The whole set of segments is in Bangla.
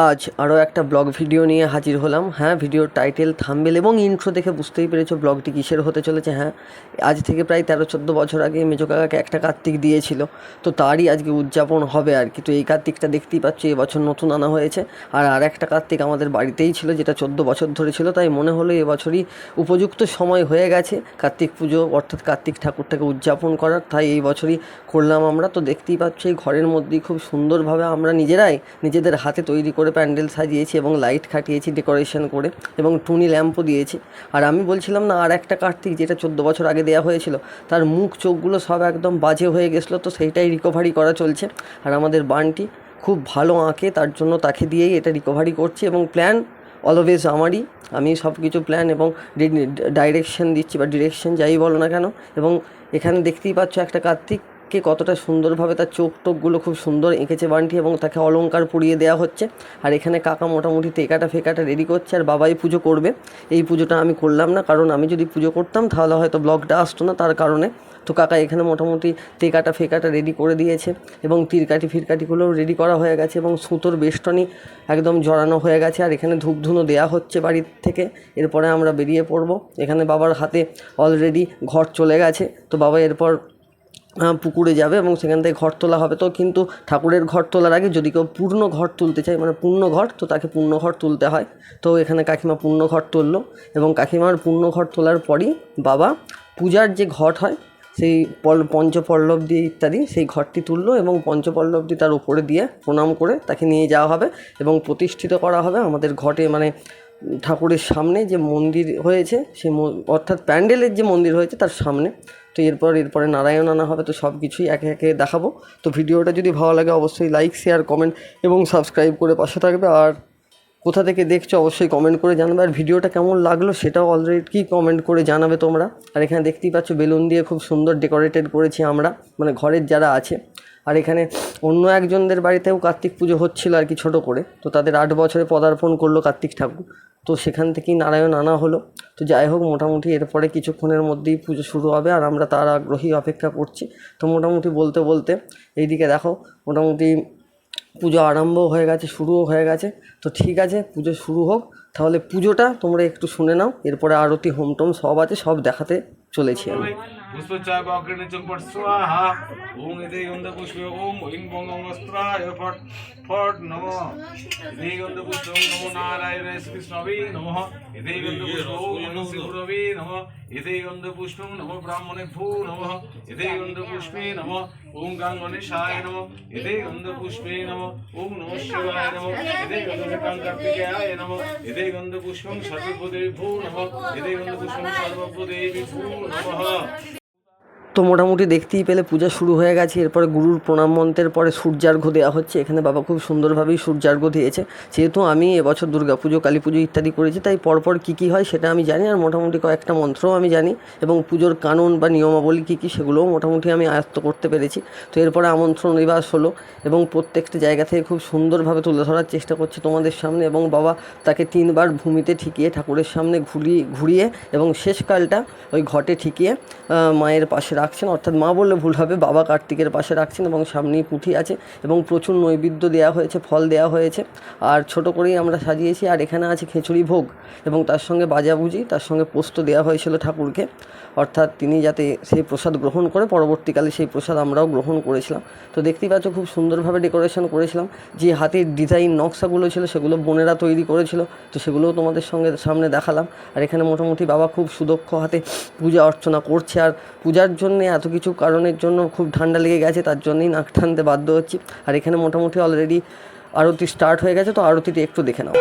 আজ আরও একটা ব্লগ ভিডিও নিয়ে হাজির হলাম। হ্যাঁ, ভিডিওর টাইটেল, থাম্বনেল এবং ইন্ট্রো দেখে বুঝতেই পেরেছো ব্লগটি কিসের হতে চলেছে। হ্যাঁ, আজ থেকে প্রায় 13-14 বছর আগে মেজো কাকাকে একটা কার্তিক দিয়েছিল, তো তারই আজকে উদযাপন হবে আর কি। তো এই কার্তিকটা দেখতেই পাচ্ছি এবছর নতুন আনা হয়েছে, আর একটা কার্তিক আমাদের বাড়িতেই ছিল যেটা 14 বছর ধরে ছিল, তাই মনে হলো এবছরই উপযুক্ত সময় হয়ে গেছে কার্তিক পুজো অর্থাৎ কার্তিক ঠাকুরটাকে উদযাপন করার, তাই এই বছরই করলাম আমরা। তো দেখতেই পাচ্ছি এই ঘরের মধ্যেই খুব সুন্দরভাবে আমরা নিজেরাই নিজেদের হাতে তৈরি করে প্যান্ডেল সাজিয়েছি এবং লাইট খাটিয়েছি ডেকোরেশন করে এবং টুনি ল্যাম্পও দিয়েছি। আর আমি বলছিলাম না, আর একটা কার্তিক যেটা 14 বছর আগে দেওয়া হয়েছিল, তার মুখ চোখগুলো সব একদম বাজে হয়ে গেছিলো, তো সেইটাই রিকভারি করা চলছে। আর আমাদের বানটি খুব ভালো আঁকে, তার জন্য তাকে দিয়েই এটা রিকভারি করছি এবং প্ল্যান অলওয়েজ আমারই, আমি সব কিছু প্ল্যান এবং ডাইরেকশন দিচ্ছি বা ডিরেকশন যাই বলো না কেন। এবং এখানে দেখতেই পাচ্ছ একটা কার্তিককে কতটা সুন্দরভাবে তার চোখ টোকগুলো খুব সুন্দর এঁকেছে বানটি এবং তাকে অলংকার পরিয়ে দেওয়া হচ্ছে। আর এখানে কাকা মোটামুটি টেকাটা ফেকাটা রেডি করছে, আর বাবাই পুজো করবে। এই পুজোটা আমি করলাম না, কারণ আমি যদি পুজো করতাম তাহলে হয়তো ব্লগটা আসতো না, তার কারণে। তো কাকা এখানে মোটামুটি টেকাটা ফেকাটা রেডি করে দিয়েছে এবং তিরকাঠি ফিরকাঠিগুলোও রেডি করা হয়ে গেছে এবং সুতোর বেষ্টনী একদম জড়ানো হয়ে গেছে। আর এখানে ধূপধুনো দেওয়া হচ্ছে বাড়ির থেকে। এরপরে আমরা বেরিয়ে পড়ব। এখানে বাবার হাতে অলরেডি ঘর চলে গেছে, তো বাবা এরপর পুকুরে যাবে এবং সেখান থেকে ঘর তোলা হবে। তো কিন্তু ঠাকুরের ঘর তোলার আগে যদি কেউ পূর্ণ ঘর তুলতে চায়, মানে পূর্ণ ঘর, তো তাকে পূর্ণ ঘর তুলতে হয়। তো এখানে কাকিমা পূর্ণ ঘর তুললো এবং কাকিমার পূর্ণ ঘর তোলার পরই বাবা পূজার যে ঘট হয় সেই পঞ্চপল্লব দিয়ে ইত্যাদি সেই ঘরটি তুললো এবং পঞ্চপল্লবটি তার উপরে দিয়ে প্রণাম করে তাকে নিয়ে যাওয়া হবে এবং প্রতিষ্ঠিত করা হবে আমাদের ঘটে, মানে ঠাকুরের সামনে যে মন্দির হয়েছে সেই অর্থাৎ প্যান্ডেলের যে মন্দির হয়েছে তার সামনে। তো এরপরে নারায়ণ আনা হবে। তো সব কিছুই একে একে দেখাবো। তো ভিডিওটা যদি ভালো লাগে অবশ্যই লাইক, শেয়ার, কমেন্ট এবং সাবস্ক্রাইব করে পাশে থাকবে। আর কোথা থেকে দেখছো অবশ্যই কমেন্ট করে জানাবে, আর ভিডিওটা কেমন লাগলো সেটাও অলরেডি কমেন্ট করে জানাবে তোমরা। আর এখানে দেখতেই পাচ্ছ বেলুন দিয়ে খুব সুন্দর ডেকোরেটেড করেছি আমরা, মানে ঘরের যারা আছে। আর এখানে অন্য একজনদের বাড়িতেও কার্তিক পুজো হচ্ছিলো আর কি, ছোটো করে। তো তাদের 8 বছরে পদার্পণ করলো কার্তিক ঠাকুর, তো সেখান থেকেই নারায়ণ আনা হলো। তো যাই হোক, মোটামুটি এরপরে কিছুক্ষণের মধ্যেই পুজো শুরু হবে আর আমরা তার আগ্রহী অপেক্ষা করছি। তো মোটামুটি বলতে বলতে এইদিকে দেখো মোটামুটি পুজো আরম্ভ হয়ে গেছে, শুরুও হয়ে গেছে। তো ঠিক আছে, পুজো শুরু হোক। তাহলে পুজোটা তোমরা একটু শুনে নাও, এরপরে আরতি হোমটোম সব আছে, সব দেখাতে চলেছি আমি। ফট নমঃ ইতি গন্ধ পুষ্পং নমো নারায়ণায় শ্রীকৃষ্ণবে নমঃ ইতি গন্ধ পুষ্পং নমো শিবরবে নমঃ ইতি গন্ধ পুষ্পং নমো ব্রাহ্মণেভ্যো নমঃ ইতি গন্ধ পুষ্পে নমঃ ওম গণেশায় নমঃ ইতি গন্ধ পুষ্পে নমঃ ওম নমঃ শিবায় নমঃ ইতি গন্ধ কার্তিকেয়ায় নমঃ ইতি গন্ধ পুষ্পং সর্বদেভ্যো নমঃ ইতি গন্ধ পুষ্পং সর্বদেবীভ্যো নমঃ। তো মোটামুটি দেখতেই পেলে পূজা শুরু হয়ে গেছে। এরপরে গুরুর প্রণাম মন্ত্রের পরে সূর্যার্ঘ্য দেওয়া হচ্ছে। এখানে বাবা খুব সুন্দরভাবেই সূর্যার্ঘ্য দিয়েছে। যেহেতু আমি এবছর দুর্গাপুজো, কালী পুজো ইত্যাদি করেছি, তাই পরপর কী কী হয় সেটা আমি জানি, আর মোটামুটি কয়েকটা মন্ত্রও আমি জানি এবং পুজোর কানুন বা নিয়মাবলী কী কী সেগুলোও মোটামুটি আমি আয়ত্ত করতে পেরেছি। তো এরপরে আমন্ত্রণ নিবাস হলো এবং প্রত্যেকটা জায়গা থেকে খুব সুন্দরভাবে তুলে ধরার চেষ্টা করছে তোমাদের সামনে। এবং বাবা তাকে 3 বার ভূমিতে ঠেকিয়ে ঠাকুরের সামনে ঘুরিয়ে এবং শেষকালটা ওই ঘটে ঠেকিয়ে মায়ের পাশে রাখছেন, অর্থাৎ মা বললে ভুল হবে, বাবা কার্তিকের পাশে রাখছেন এবং সামনেই পুঁথি আছে এবং প্রচুর নৈবেদ্য দেওয়া হয়েছে, ফল দেওয়া হয়েছে আর ছোট করেই আমরা সাজিয়েছি। আর এখানে আছে খিচুড়ি ভোগ এবং তার সঙ্গে বাজাবুজি, তার সঙ্গে পোস্ত দেওয়া হয়েছিল ঠাকুরকে, অর্থাৎ তিনি যাতে সেই প্রসাদ গ্রহণ করে, পরবর্তীকালে সেই প্রসাদ আমরাও গ্রহণ করেছিলাম। তো দেখতেই পাচ্ছ খুব সুন্দরভাবে ডেকোরেশন করেছিলাম। যে হাতের ডিজাইন নকশাগুলো ছিল সেগুলো বোনেরা তৈরি করেছিল, তো সেগুলোও তোমাদের সামনে দেখালাম। আর এখানে মোটামুটি বাবা খুব সুদক্ষ হাতে পূজা অর্চনা করছে। আর পূজার জন্য জন্যে এত কিছু কারণের জন্য খুব ঠান্ডা লেগে গেছে, তার জন্যই নাক টানতে বাধ্য হচ্ছি। আর এখানে মোটামুটি অলরেডি আরতি স্টার্ট হয়ে গেছে, তো আরতিটি একটু দেখে নাও।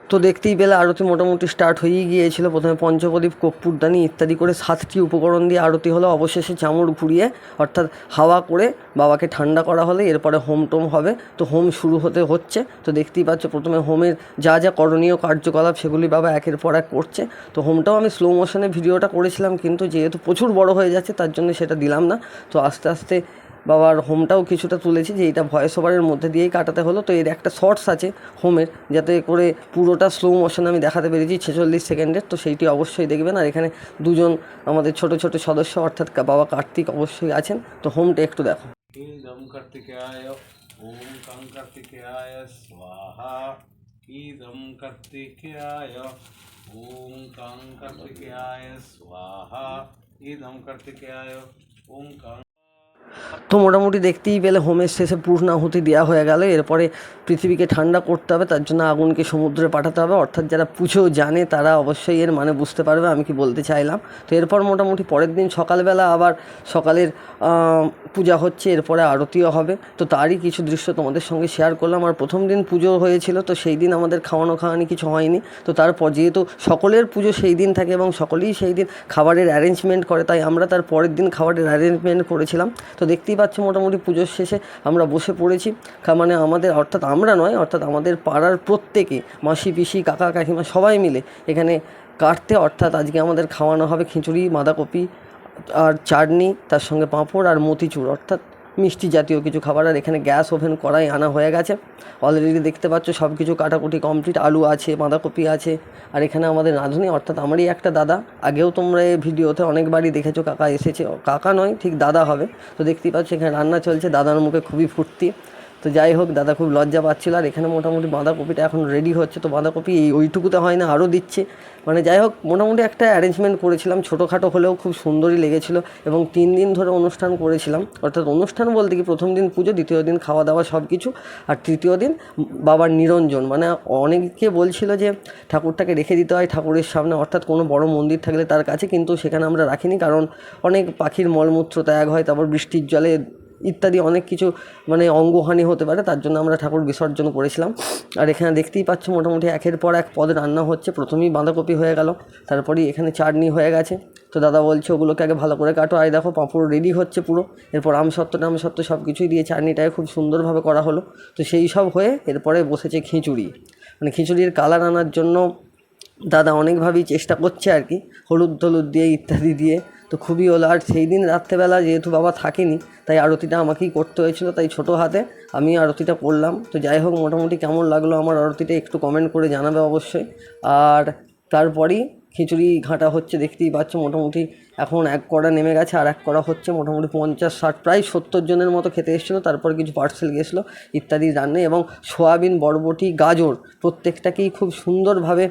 তো দেখতেই পেলে আরতি মোটামুটি স্টার্ট হয়েই গিয়েছিল। প্রথমে পঞ্চপ্রদীপ, কর্পূরদানি ইত্যাদি করে 7টি উপকরণ দিয়ে আরতি হলো। অবশেষে চামড় ঘুরিয়ে অর্থাৎ হাওয়া করে বাবাকে ঠান্ডা করা হলে এরপরে হোম টোম হবে। তো হোম শুরু হচ্ছে। তো দেখতেই পাচ্ছ প্রথমে হোমের যা যা করণীয় কার্যকলাপ সেগুলি বাবা একের পর এক করছে। তো হোমটাও আমি স্লো মোশনে ভিডিওটা করেছিলাম, কিন্তু যেহেতু প্রচুর বড় হয়ে যাচ্ছে তার জন্য সেটা দিলাম না। তো আস্তে আস্তে বাবার হোমটাও কিছুটা তুলেছি, যে এটা ভয়েস ওভারের মধ্যে দিয়েই কাটাতে হলো। তো এর একটা শর্টস আছে হোমের, যাতে করে পুরোটা স্লো মোশনে আমি দেখাতে পেরেছি 46 সেকেন্ডের। তো সেইটি অবশ্যই দেখবেন। আর এখানে দুজন আমাদের ছোট ছোট সদস্য অর্থাৎ বাবা কার্তিক অবশ্যই আছেন। তো হোমটা একটু দেখো। ইদম কার্তিকেয়ায় ওম কাং কার্তিকেয়ায় স্বাহা। ইদম কার্তিকেয়ায় ওম কাং কার্তিকেয়ায় স্বাহা। ইদম কার্তিকেয়ায় ওম কাং। তো মোটামুটি দেখতেই পেলে হোমের শেষে পূর্ণাহুতি দেওয়া হয়ে গেল। এরপরে পৃথিবীকে ঠান্ডা করতে হবে, তার জন্য আগুনকে সমুদ্রে পাঠাতে হবে। অর্থাৎ যারা পুজো জানে তারা অবশ্যই এর মানে বুঝতে পারবে আমি কি বলতে চাইলাম। তো এরপর মোটামুটি পরের দিন সকালবেলা আবার সকালের পূজা হচ্ছে, এরপরে আরতিও হবে। তো তারই কিছু দৃশ্য তোমাদের সঙ্গে শেয়ার করলাম। আর প্রথম দিন পুজো হয়েছিল, তো সেই দিন আমাদের খাওয়ানি কিছু হয়নি। তো তারপর যেহেতু সকলের পুজো সেই দিন থাকে এবং সকলেই সেই দিন খাবারের অ্যারেঞ্জমেন্ট করে, তাই আমরা তার পরের দিন খাবারের অ্যারেঞ্জমেন্ট করেছিলাম। তো দেখতেই পাচ্ছ মোটামুটি পুজোর শেষে আমরা বসে পড়েছি। মানে আমাদের অর্থাৎ আমরা নয়, অর্থাৎ আমাদের পাড়ার প্রত্যেকে মাসি পিসি কাকা কাকিমা সবাই মিলে এখানে কাটতে, অর্থাৎ আজকে আমাদের খাওয়ানো হবে খিচুড়ি, বাঁধাকপি আর চাটনি, তার সঙ্গে পাঁপড় আর মতিচুর, অর্থাৎ মিষ্টি জাতীয় কিছু খাবার। আর এখানে গ্যাস ওভেন কড়াই আনা হয়ে গেছে অলরেডি, দেখতে পাচ্ছ সব কিছু কাটাকুটি কমপ্লিট। আলু আছে, বাঁধাকপি আছে। আর এখানে আমাদের রাঁধুনি অর্থাৎ আমারই একটা দাদা, আগেও তোমরা এই ভিডিওতে অনেকবারই দেখেছো, কাকা এসেছে, কাকা নয় ঠিক দাদা হবে। তো দেখতেই পাচ্ছ এখানে রান্না চলছে, দাদার মুখে খুবই ফুর্তি। তো যাই হোক, দাদা খুব লজ্জা পাচ্ছিল। আর এখানে মোটামুটি বাঁধাকপিটা এখন রেডি হচ্ছে। তো বাঁধাকপি ওইটুকুতে হয় না, আরও দিচ্ছে। মানে যাই হোক, মোটামুটি একটা অ্যারেঞ্জমেন্ট করেছিলাম, ছোটোখাটো হলেও খুব সুন্দরই লেগেছিলো। এবং 3 দিন ধরে অনুষ্ঠান করেছিলাম, অর্থাৎ অনুষ্ঠান বলতে কি প্রথম দিন পুজো, দ্বিতীয় দিন খাওয়া দাওয়া সব কিছু, আর তৃতীয় দিন বাবার নিরঞ্জন। মানে অনেকে বলছিল যে ঠাকুরটাকে রেখে দিতে হয় ঠাকুরের সামনে, অর্থাৎ কোনো বড় মন্দির থাকলে তার কাছে, কিন্তু সেখানে আমরা রাখিনি, কারণ অনেক পাখির মলমূত্র ত্যাগ হয়, তারপর বৃষ্টির জলে ইত্যাদি অনেক কিছু মানে অঙ্গহানি হতে পারে, তার জন্য আমরা ঠাকুর বিসর্জন করেছিলাম। আর এখানে দেখতেই পাচ্ছ মোটামুটি একের পর এক পদ রান্না হচ্ছে। প্রথমেই বাঁধাকপি হয়ে গেল, তারপরেই এখানে চাটনি হয়ে গেছে। তো দাদা বলছে ওগুলোকে আগে ভালো করে কাটো। আর দেখো পাঁপড় রেডি হচ্ছে পুরো। এরপর আমসত্ত্ব সব কিছুই দিয়ে চাটনিটাকে খুব সুন্দরভাবে করা হলো। তো সেই সব হয়ে এরপরে বসেছে খিচুড়ি। মানে খিচুড়ির কালার আনার জন্য দাদা অনেকভাবেই চেষ্টা করছে আর কি, হলুদ টলুদ দিয়ে ইত্যাদি দিয়ে। তো খুবই হলো। আর সেই দিন রাত্রেবেলা যেহেতু বাবা থাকেনি, তাই আরতিটা আমাকেই করতে হয়েছিল, তাই ছোটো হাতে আমি আরতিটা করলাম। তো যাই হোক, মোটামুটি কেমন লাগলো আমার আরতিটা একটু কমেন্ট করে জানাবে অবশ্যই। আর তারপরেই খিচুড়ি ঘাঁটা হচ্ছে, দেখতেই পাচ্ছ মোটামুটি এখন এক কড়া নেমে গেছে, আর এক কড়া হচ্ছে। মোটামুটি 50-60 প্রায় 70 জনের মতো খেতে এসেছিলো। তারপর কিছু পার্সেল গেছিলো ইত্যাদি রান্না, এবং সোয়াবিন, বরবটি, গাজর প্রত্যেকটাকেই খুব সুন্দরভাবে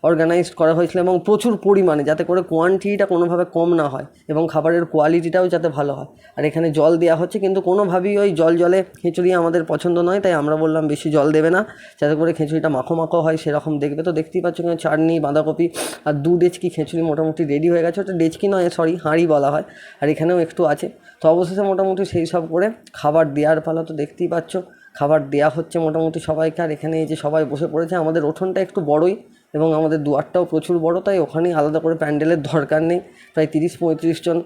অর্গানাইজড করা হয়েছিল, এবং প্রচুর পরিমাণে, যাতে করে কোয়ান্টিটিটা কোনোভাবে কম না হয় এবং খাবারের কোয়ালিটিটাও যাতে ভালো হয়। আর এখানে জল দেওয়া হচ্ছে, কিন্তু কোনোভাবেই ওই জলে খিচুড়ি আমাদের পছন্দ নয়, তাই আমরা বললাম বেশি জল দেবে না, যাতে করে খিচুড়িটা মাখো মাখো হয় সেরকম দেখবে। তো দেখতেই পাচ্ছ এখানে চাটনি, বাঁধাকপি আর 2 ডেচকি খিচুড়ি মোটামুটি রেডি হয়ে গেছে। ওটা ডেচকি নয়, সরি, হাঁড়ি বলা হয়। আর এখানেও একটু আছে। তো অবশেষে মোটামুটি সেই সব করে খাবার দেওয়ার পালা। তো দেখতেই পাচ্ছ খাবার দেওয়া হচ্ছে মোটামুটি সবাইকে। আর এখানে এই যে সবাই বসে পড়েছে। আমাদের উঠোনটা একটু বড়ই এবং আমাদের দুয়ারটাও প্রচুর বড়, তাই ওখানেই আলাদা করে প্যান্ডেলের দরকার নেই। প্রায় 30-35 জন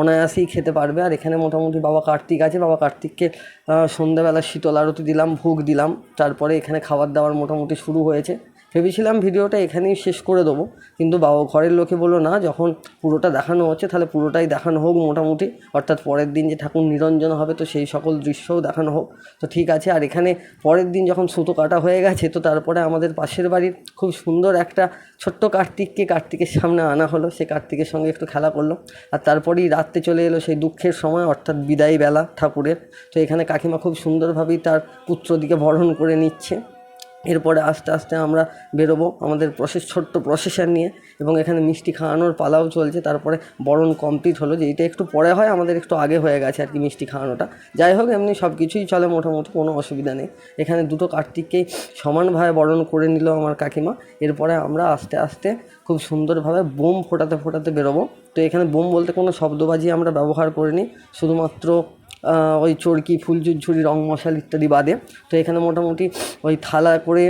অনায়াসেই খেতে পারবে। আর এখানে মোটামুটি বাবা কার্তিক আছে, বাবা কার্তিককে সন্ধ্যাবেলা শীতল আরতি দিলাম, ভোগ দিলাম। তারপরে এখানে খাবার দাবার মোটামুটি শুরু হয়েছে। ভেবেছিলাম ভিডিওটা এখানেই শেষ করে দেবো, কিন্তু বাবা ঘরের লোকে বললো না, যখন পুরোটা দেখানো হচ্ছে তাহলে পুরোটাই দেখানো হোক মোটামুটি, অর্থাৎ পরের দিন যে ঠাকুর নিরঞ্জন হবে তো সেই সকল দৃশ্যও দেখানো হোক। তো ঠিক আছে। আর এখানে পরের দিন যখন সুতো কাটা হয়ে গেছে তো তারপরে আমাদের পাশের বাড়ির খুব সুন্দর একটা ছোট্ট কার্তিকের সামনে আনা হলো, সে কার্তিকের সঙ্গে একটু খেলা করলো। আর তারপরেই রাত্রে চলে এলো সেই দুঃখের সময়, অর্থাৎ বিদায় বেলা ঠাকুরের। তো এখানে কাকিমা খুব সুন্দরভাবেই তার পুত্রদিকে বরণ করে নিচ্ছে। এরপরে আস্তে আস্তে আমরা বেরোবো আমাদের ছোট্ট প্রসেশন নিয়ে, এবং এখানে মিষ্টি খাওয়ানোর পালাও চলছে। তারপরে বরণ কমপ্লিট হলো, যেইটা একটু পরে হয়, আমাদের একটু আগে হয়ে গেছে আর কি মিষ্টি খাওয়ানোটা। যাই হোক, এমনি সব কিছুই চলে মোটামুটি, কোনো অসুবিধা নেই। এখানে দুটো কার্তিককেই সমানভাবে বরণ করে নিল আমার কাকিমা। এরপরে আমরা আস্তে আস্তে খুব সুন্দরভাবে বোম ফোটাতে বেরোবো। তো এখানে বোম বলতে কোনো শব্দবাজি আমরা ব্যবহার করিনি, শুধুমাত্র ওই চরকি, ফুলঝুরঝুরি, রং মশাল ইত্যাদি বাদে। তো এখানে মোটামুটি ওই থালা করে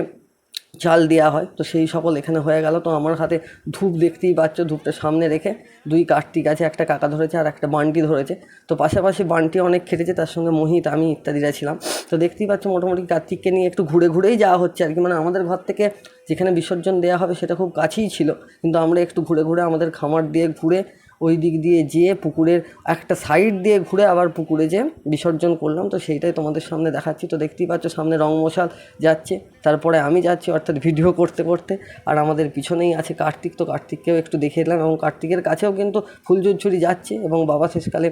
চাল দেওয়া হয়, তো সেই সকল এখানে হয়ে গেল। তো আমার হাতে ধূপ দেখতেই পাচ্ছ, ধূপটা সামনে রেখে দুই কার্তিক আছে, একটা কাকা ধরেছে আর একটা বান্টি ধরেছে। তো পাশাপাশি বান্টি অনেক খেটেছে, তার সঙ্গে মোহিত, আমি ইত্যাদিরা ছিলাম। তো দেখতেই পাচ্ছ মোটামুটি কার্তিককে নিয়ে একটু ঘুরেই যাওয়া হচ্ছে আর কি। মানে আমাদের ঘর থেকে যেখানে বিসর্জন দেওয়া হবে সেটা খুব কাছেই ছিল, কিন্তু আমরা একটু ঘুরে আমাদের খামার দিয়ে ঘুরে ওই দিক দিয়ে যেয়ে পুকুরের একটা সাইড দিয়ে ঘুরে আবার পুকুরে যেয়ে বিসর্জন করলাম। তো সেইটাই তোমাদের সামনে দেখাচ্ছি। তো দেখতেই পাচ্ছ সামনে রং মশাল যাচ্ছে, তারপরে আমি যাচ্ছি, অর্থাৎ ভিডিও করতে। আর আমাদের পিছনেই আছে কার্তিক, তো কার্তিককেও একটু দেখিয়ে দিলাম, এবং কার্তিকের কাছেও কিন্তু ফুলঝুরঝুরি যাচ্ছে, এবং বাবা শেষকালে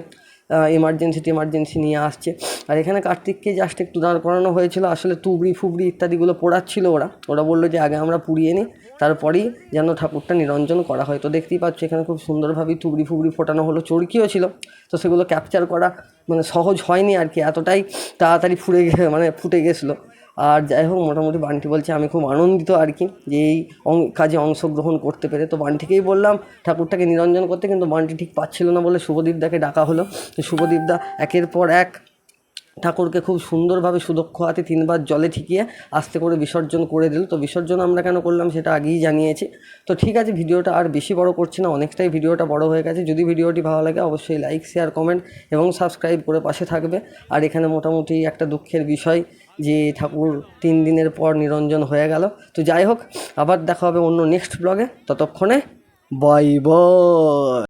এমার্জেন্সি নিয়ে আসছে। আর এখানে কার্তিককে জাস্ট একটু দাঁড় করানো হয়েছিল, আসলে তুবড়ি ফুবড়ি ইত্যাদিগুলো পোড়াচ্ছিল ওরা বললো যে আগে আমরা পুড়িয়ে নিই, তারপরেই যেন ঠাকুরটা নিরঞ্জন করা হয়। তো দেখতেই পাচ্ছ এখানে খুব সুন্দরভাবেই তুবড়ি ফুবড়ি ফোটানো হলো, চরকিও ছিল। তো সেগুলো ক্যাপচার করা মানে সহজ হয়নি আর কি, এতটাই তাড়াতাড়ি ফুটে গেছিলো। আর যাই হোক, মোটামুটি বান্টি বলছে আমি খুব আনন্দিত আর কি যে এই কাজে অংশগ্রহণ করতে পেরে। তো বান্টিকেই বললাম ঠাকুরটাকে নিরঞ্জন করতে, কিন্তু বান্টি ঠিক পাচ্ছিল না বলে শুভদীপদাকে ডাকা হলো। তো শুভদীপদা একের পর এক ঠাকুরকে খুব সুন্দরভাবে সুদক্ষ হাতে 3 বার জলে ঠিকিয়ে আস্তে করে বিসর্জন করে দিল। তো বিসর্জন আমরা কেন করলাম সেটা আগেই জানিয়েছি। তো ঠিক আছে, ভিডিওটা আর বেশি বড় করছি না, অনেকটাই ভিডিওটা বড় হয়ে গেছে। যদি ভিডিওটি ভালো লাগে অবশ্যই লাইক, শেয়ার, কমেন্ট এবং সাবস্ক্রাইব করে পাশে থাকবে। আর এখানে মোটামুটি একটা দুঃখের বিষয় যে ঠাকুর 3 দিনের পর নিরঞ্জন হয়ে গেল। তো যাই হোক, আবার দেখা হবে অন্য নেক্সট ব্লগে। ততক্ষণে বাই বাই।